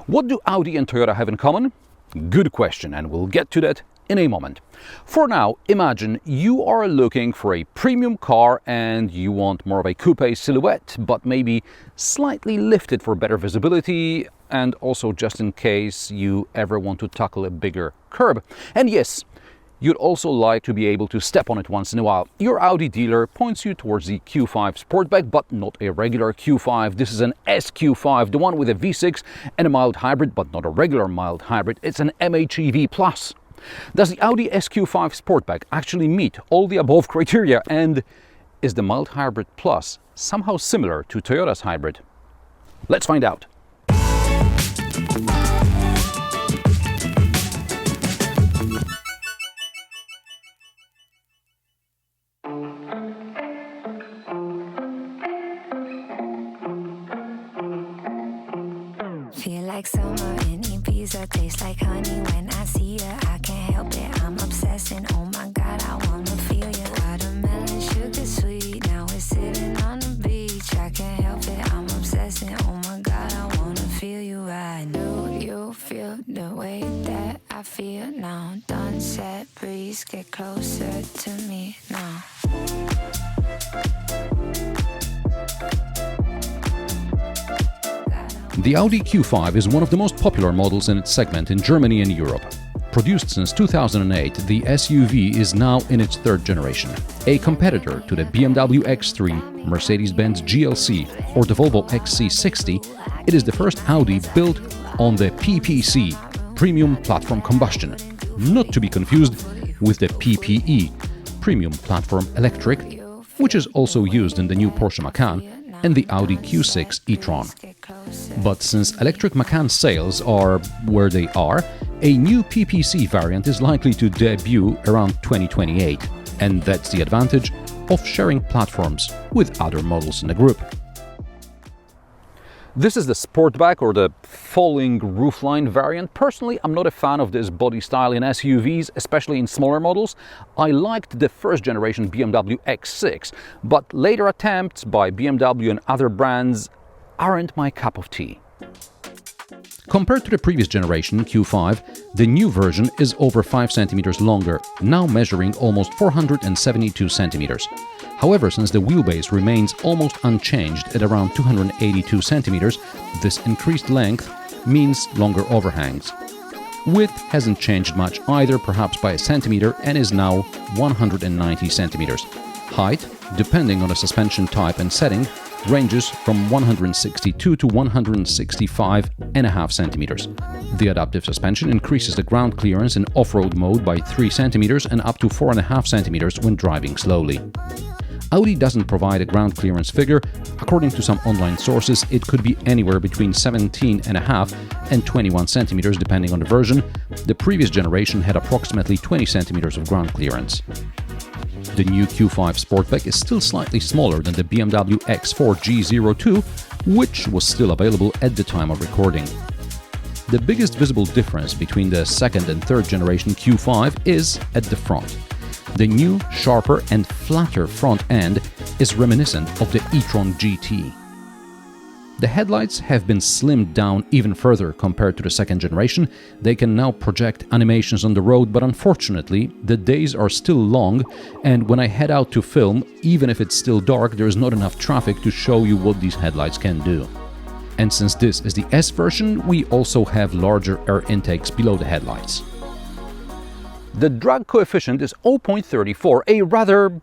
What do Audi and Toyota have in common? Good question, and we'll get to that in a moment. For now, imagine you are looking for a premium car and you want more of a coupe silhouette, but maybe slightly lifted for better visibility and also just in case you ever want to tackle a bigger curb. And yes, you'd also like to be able to step on it once in a while. Your Audi dealer points you towards the Q5 Sportback, but not a regular Q5. This is an SQ5, the one with a V6 and a mild hybrid, but not a regular mild hybrid. It's an MHEV Plus. Does the Audi SQ5 Sportback actually meet all the above criteria? And is the mild hybrid Plus somehow similar to Toyota's hybrid? Let's find out. Feel like summer in Ibiza, tastes like honey when I see ya. I can't help it, I'm obsessing. Oh my God, I wanna feel ya. Watermelon, sugar sweet, now we're sitting on the beach. I can't help it, I'm obsessing. Oh my God, I wanna feel you right now. Do you feel the way that I feel now? Done, set, breeze, get closer to me now. The Audi Q5 is one of the most popular models in its segment in Germany and Europe. Produced since 2008, the SUV is now in its third generation. A competitor to the BMW X3, Mercedes-Benz GLC or the Volvo XC60, it is the first Audi built on the PPC, Premium Platform Combustion, not to be confused with the PPE, Premium Platform Electric, which is also used in the new Porsche Macan and the Audi Q6 e-tron. But since electric Macan sales are where they are, a new PPC variant is likely to debut around 2028, and that's the advantage of sharing platforms with other models in the group. This is the Sportback or the falling roofline variant. Personally, I'm not a fan of this body style in SUVs, especially in smaller models. I liked the first generation BMW X6, but later attempts by BMW and other brands aren't my cup of tea. Compared to the previous generation Q5, the new version is over 5 cm longer, now measuring almost 472 cm. However, since the wheelbase remains almost unchanged at around 282 cm, this increased length means longer overhangs. Width hasn't changed much either, perhaps by a centimeter, and is now 190 cm. Height, depending on the suspension type and setting, ranges from 162 to 165.5 centimeters. The adaptive suspension increases the ground clearance in off-road mode by 3 centimeters and up to 4.5 centimeters when driving slowly. Audi doesn't provide a ground clearance figure. According to some online sources, it could be anywhere between 17.5 and 21 centimeters depending on the version. The previous generation had approximately 20 centimeters of ground clearance. The new Q5 Sportback is still slightly smaller than the BMW X4 G02, which was still available at the time of recording. The biggest visible difference between the second and third generation Q5 is at the front. The new, sharper and flatter front end is reminiscent of the e-tron GT. The headlights have been slimmed down even further compared to the second generation. They can now project animations on the road, but unfortunately, the days are still long, and when I head out to film, even if it's still dark, there is not enough traffic to show you what these headlights can do. And since this is the S version, we also have larger air intakes below the headlights. The drag coefficient is 0.34, a rather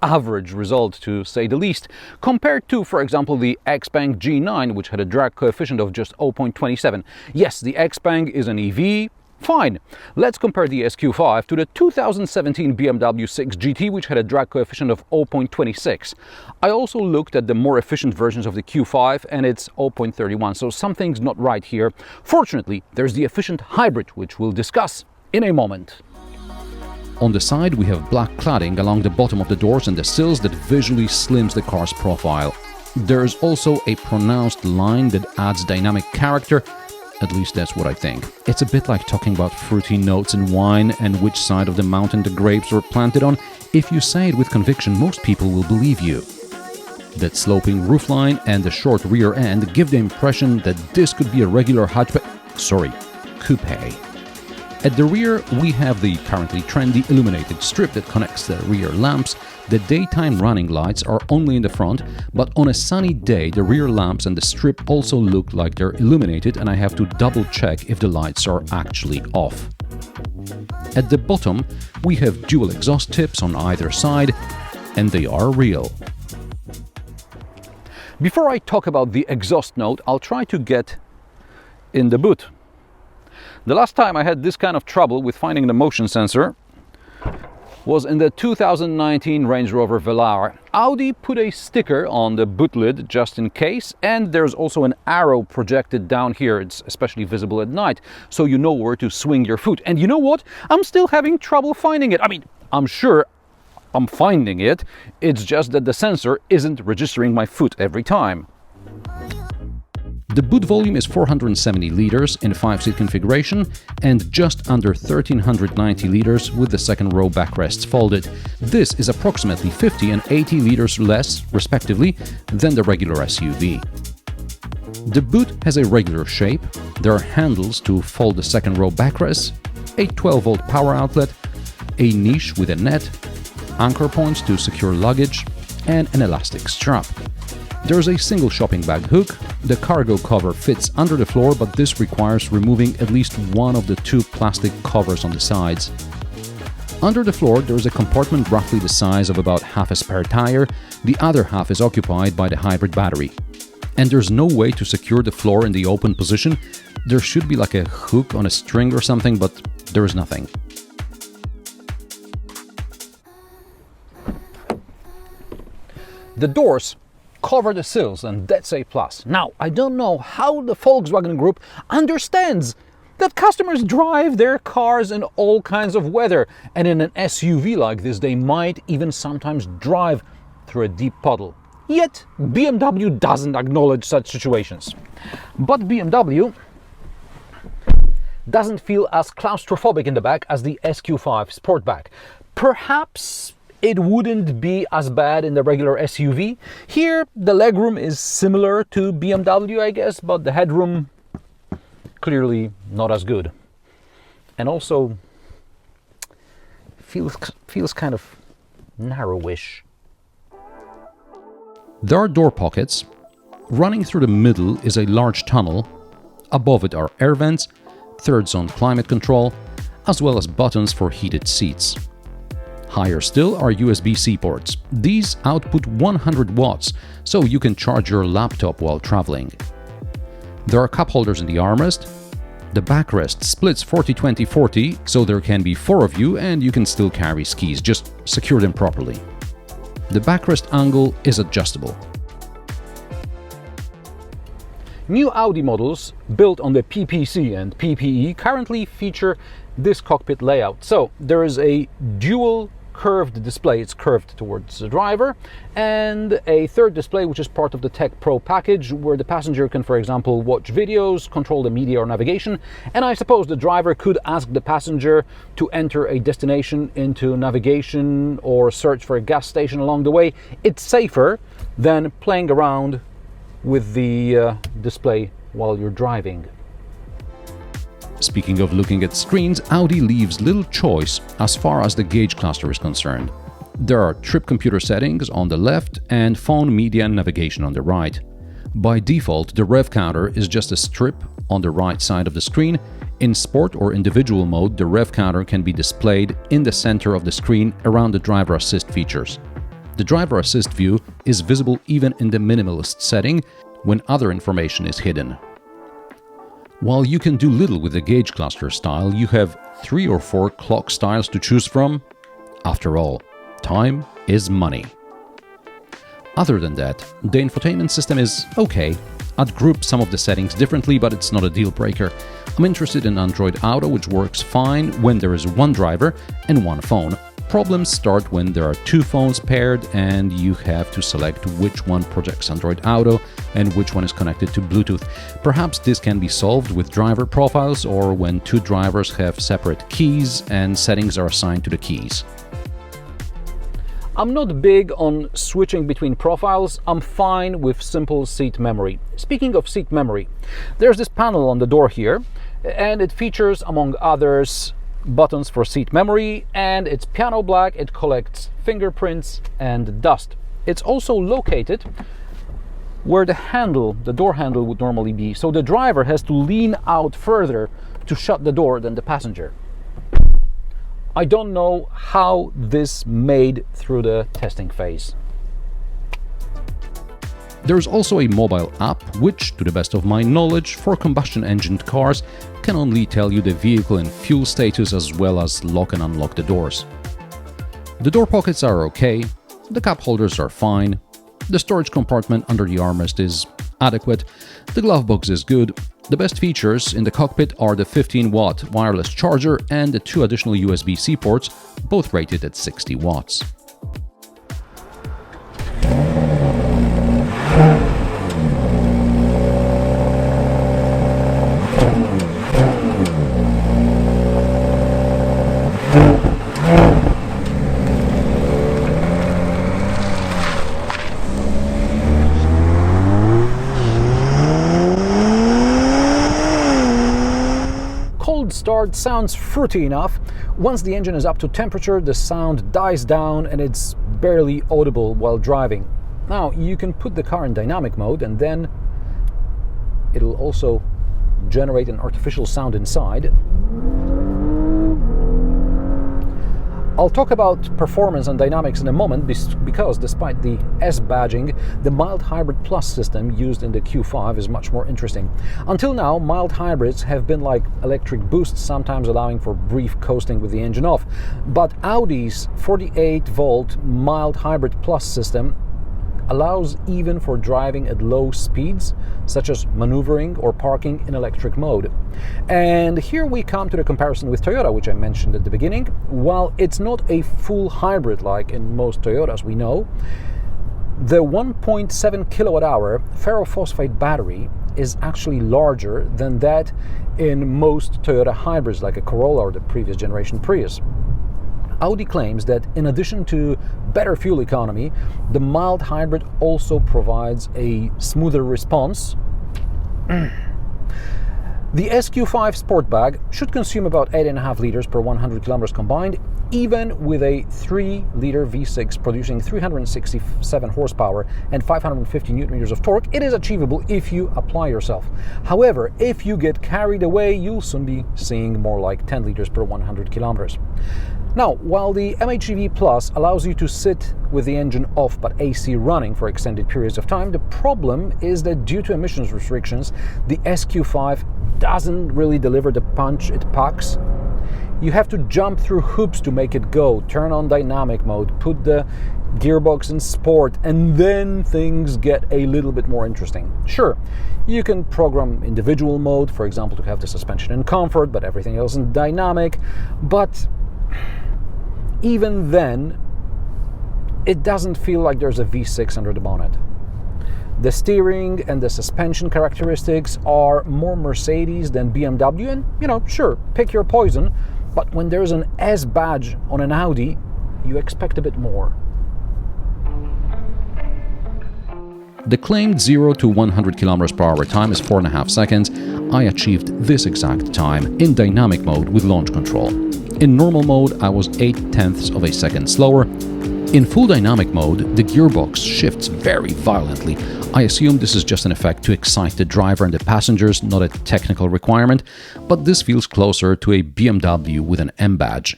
average result to say the least, compared to, for example, the Xpeng G9, which had a drag coefficient of just 0.27. Yes, the Xpeng is an EV, fine. Let's compare the SQ5 to the 2017 BMW 6 GT, which had a drag coefficient of 0.26. I also looked at the more efficient versions of the Q5 and it's 0.31, so something's not right here. Fortunately, there's the efficient hybrid, which we'll discuss in a moment. On the side, we have black cladding along the bottom of the doors and the sills that visually slims the car's profile. There is also a pronounced line that adds dynamic character, at least that's what I think. It's a bit like talking about fruity notes in wine and which side of the mountain the grapes were planted on. If you say it with conviction, most people will believe you. That sloping roofline and the short rear end give the impression that this could be a regular hatchback, coupe. At the rear, we have the currently trendy illuminated strip that connects the rear lamps. The daytime running lights are only in the front, but on a sunny day the rear lamps and the strip also look like they're illuminated, and I have to double check if the lights are actually off. At the bottom, we have dual exhaust tips on either side, and they are real. Before I talk about the exhaust note, I'll try to get in the boot. The last time I had this kind of trouble with finding the motion sensor was in the 2019 Range Rover Velar. Audi put a sticker on the boot lid just in case, and there's also an arrow projected down here. It's especially visible at night, so you know where to swing your foot. And you know what? I'm still having trouble finding it. I mean, I'm sure I'm finding it. It's just that the sensor isn't registering my foot every time. The boot volume is 470 liters in 5-seat configuration and just under 1390 liters with the second row backrests folded. This is approximately 50 and 80 liters less, respectively, than the regular SUV. The boot has a regular shape. There are handles to fold the second row backrests, a 12-volt power outlet, a niche with a net, anchor points to secure luggage, and an elastic strap. There's a single shopping bag hook. The cargo cover fits under the floor, but this requires removing at least one of the two plastic covers on the sides. Under the floor, there is a compartment roughly the size of about half a spare tire. The other half is occupied by the hybrid battery. And there's no way to secure the floor in the open position. There should be like a hook on a string or something, but there is nothing. The doors cover the sills, and that's a plus. Now, I don't know how the Volkswagen Group understands that customers drive their cars in all kinds of weather, and in an SUV like this they might even sometimes drive through a deep puddle. Yet BMW doesn't acknowledge such situations. But BMW doesn't feel as claustrophobic in the back as the SQ5 Sportback. Perhaps it wouldn't be as bad in the regular SUV. Here, the legroom is similar to BMW, I guess, but the headroom clearly not as good. And also feels kind of narrowish. There are door pockets. Running through the middle is a large tunnel. Above it are air vents, third zone climate control, as well as buttons for heated seats. Higher still are USB-C ports. These output 100 watts, so you can charge your laptop while traveling. There are cup holders in the armrest. The backrest splits 40-20-40, so there can be 4 of you and you can still carry skis, just secure them properly. The backrest angle is adjustable. New Audi models built on the PPC and PPE currently feature this cockpit layout. So there is a dual curved display, it's curved towards the driver, and a third display which is part of the Tech Pro package, where the passenger can, for example, watch videos, control the media or navigation, and I suppose the driver could ask the passenger to enter a destination into navigation or search for a gas station along the way. It's safer than playing around with the display while you're driving. Speaking of looking at screens, Audi leaves little choice as far as the gauge cluster is concerned. There are trip computer settings on the left and phone, media and navigation on the right. By default, the rev counter is just a strip on the right side of the screen. In sport or individual mode, the rev counter can be displayed in the center of the screen around the driver assist features. The driver assist view is visible even in the minimalist setting when other information is hidden. While you can do little with the gauge cluster style, you have 3 or 4 clock styles to choose from. After all, time is money. Other than that, the infotainment system is okay. I'd group some of the settings differently, but it's not a deal breaker. I'm interested in Android Auto, which works fine when there is one driver and one phone. Problems start when there are 2 phones paired and you have to select which one projects Android Auto and which one is connected to Bluetooth. Perhaps this can be solved with driver profiles or when 2 drivers have separate keys and settings are assigned to the keys. I'm not big on switching between profiles. I'm fine with simple seat memory. Speaking of seat memory, there's this panel on the door here, and it features, among others, buttons for seat memory, and it's piano black. It collects fingerprints and dust. It's also located where the door handle would normally be, so the driver has to lean out further to shut the door than the passenger. I don't know how this made through the testing phase. There's also a mobile app which, to the best of my knowledge, for combustion engined cars can only tell you the vehicle and fuel status as well as lock and unlock the doors. The door pockets are okay, the cup holders are fine, the storage compartment under the armrest is adequate, the glove box is good. The best features in the cockpit are the 15-watt wireless charger and the 2 additional USB-C ports, both rated at 60 watts. Start sounds fruity enough. Once the engine is up to temperature, the sound dies down and it's barely audible while driving. Now, you can put the car in dynamic mode and then it'll also generate an artificial sound inside. I'll talk about performance and dynamics in a moment because despite the S badging, the mild hybrid plus system used in the Q5 is much more interesting. Until now, mild hybrids have been like electric boosts, sometimes allowing for brief coasting with the engine off. But Audi's 48-volt mild hybrid plus system allows even for driving at low speeds, such as maneuvering or parking in electric mode. And here we come to the comparison with Toyota, which I mentioned at the beginning. While it's not a full hybrid like in most Toyotas we know, the 1.7 kilowatt-hour ferrophosphate battery is actually larger than that in most Toyota hybrids like a Corolla or the previous generation Prius. Audi claims that in addition to better fuel economy, the mild hybrid also provides a smoother response. The SQ5 Sportback should consume about 8.5 liters per 100 kilometers combined, even with a 3-liter V6 producing 367 horsepower and 550 newton-meters of torque. It is achievable if you apply yourself. However, if you get carried away, you'll soon be seeing more like 10 liters per 100 kilometers. Now, while the MHEV Plus allows you to sit with the engine off but AC running for extended periods of time, the problem is that due to emissions restrictions, the SQ5 doesn't really deliver the punch it packs. You have to jump through hoops to make it go, turn on dynamic mode, put the gearbox in sport, and then things get a little bit more interesting. Sure, you can program individual mode, for example, to have the suspension in comfort, but everything else in dynamic. But even then, it doesn't feel like there's a V6 under the bonnet. The steering and the suspension characteristics are more Mercedes than BMW, and sure, pick your poison, but when there's an S badge on an Audi, you expect a bit more. The claimed 0 to 100 km per hour time is 4.5 seconds. I achieved this exact time in dynamic mode with launch control. In normal mode, I was 0.8 of a second slower. In full dynamic mode, the gearbox shifts very violently. I assume this is just an effect to excite the driver and the passengers, not a technical requirement, but this feels closer to a BMW with an M badge.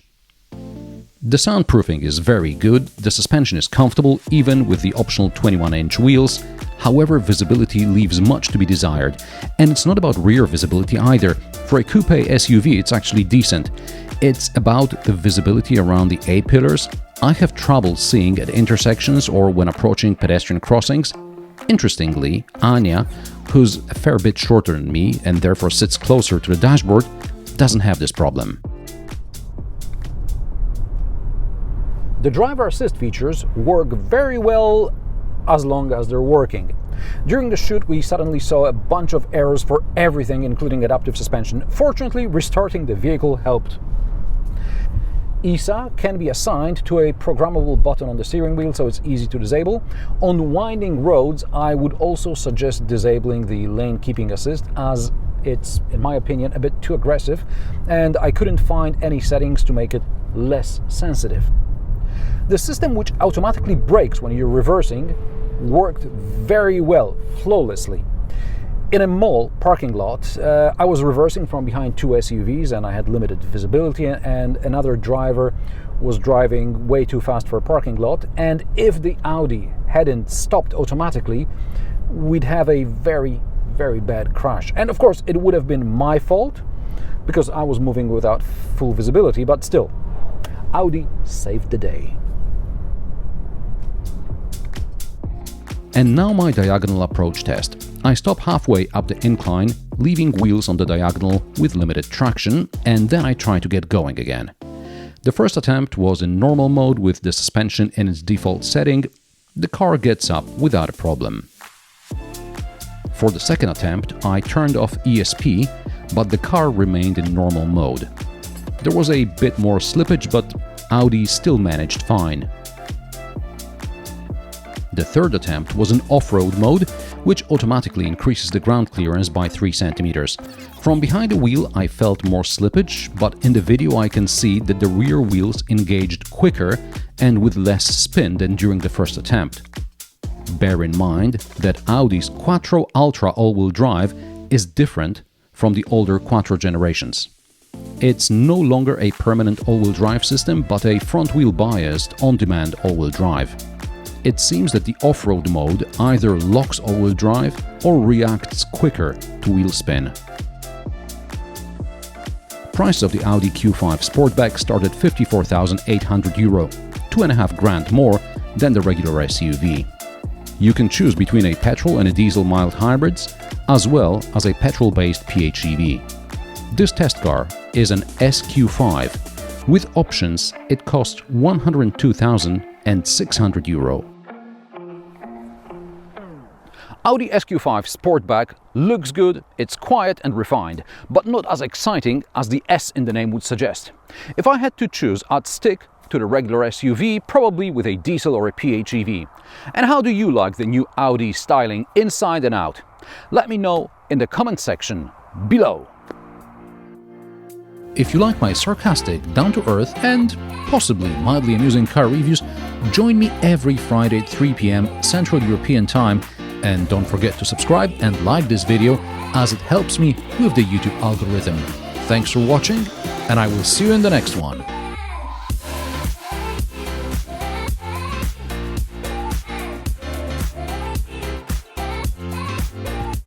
The soundproofing is very good, the suspension is comfortable even with the optional 21-inch wheels. However, visibility leaves much to be desired, and it's not about rear visibility either. For a coupe SUV, it's actually decent. It's about the visibility around the A-pillars. I have trouble seeing at intersections or when approaching pedestrian crossings. Interestingly, Anya, who's a fair bit shorter than me and therefore sits closer to the dashboard, doesn't have this problem. The driver assist features work very well as long as they're working. During the shoot, we suddenly saw a bunch of errors for everything, including adaptive suspension. Fortunately, restarting the vehicle helped. ESA can be assigned to a programmable button on the steering wheel, so it's easy to disable. On winding roads, I would also suggest disabling the lane keeping assist, as it's, in my opinion, a bit too aggressive, and I couldn't find any settings to make it less sensitive. The system, which automatically brakes when you're reversing, worked very well, flawlessly. In a mall parking lot, I was reversing from behind two SUVs and I had limited visibility, and another driver was driving way too fast for a parking lot, and if the Audi hadn't stopped automatically, we'd have a very bad crash. And of course it would have been my fault because I was moving without full visibility, but still, Audi saved the day. And now my diagonal approach test. I stop halfway up the incline, leaving wheels on the diagonal with limited traction, and then I try to get going again. The first attempt was in normal mode with the suspension in its default setting. The car gets up without a problem. For the second attempt, I turned off ESP, but the car remained in normal mode. There was a bit more slippage, but Audi still managed fine. The third attempt was in off-road mode, which automatically increases the ground clearance by 3 centimeters. From behind the wheel I felt more slippage, but in the video I can see that the rear wheels engaged quicker and with less spin than during the first attempt. Bear in mind that Audi's Quattro Ultra all-wheel drive is different from the older Quattro generations. It's no longer a permanent all-wheel drive system, but a front-wheel biased, on-demand all-wheel drive. It seems that the off-road mode either locks all-wheel drive or reacts quicker to wheel spin. Price of the Audi Q5 Sportback started €54,800, €2,500 more than the regular SUV. You can choose between a petrol and a diesel mild hybrids, as well as a petrol-based PHEV. This test car is an SQ5. With options, it costs €102,600. Audi SQ5 Sportback looks good, it's quiet and refined, but not as exciting as the S in the name would suggest. If I had to choose, I'd stick to the regular SUV, probably with a diesel or a PHEV. And how do you like the new Audi styling inside and out? Let me know in the comment section below. If you like my sarcastic, down-to-earth and possibly mildly amusing car reviews, join me every Friday at 3 p.m. Central European Time, and don't forget to subscribe and like this video, as it helps me with the YouTube algorithm. Thanks for watching, and I will see you in the next one.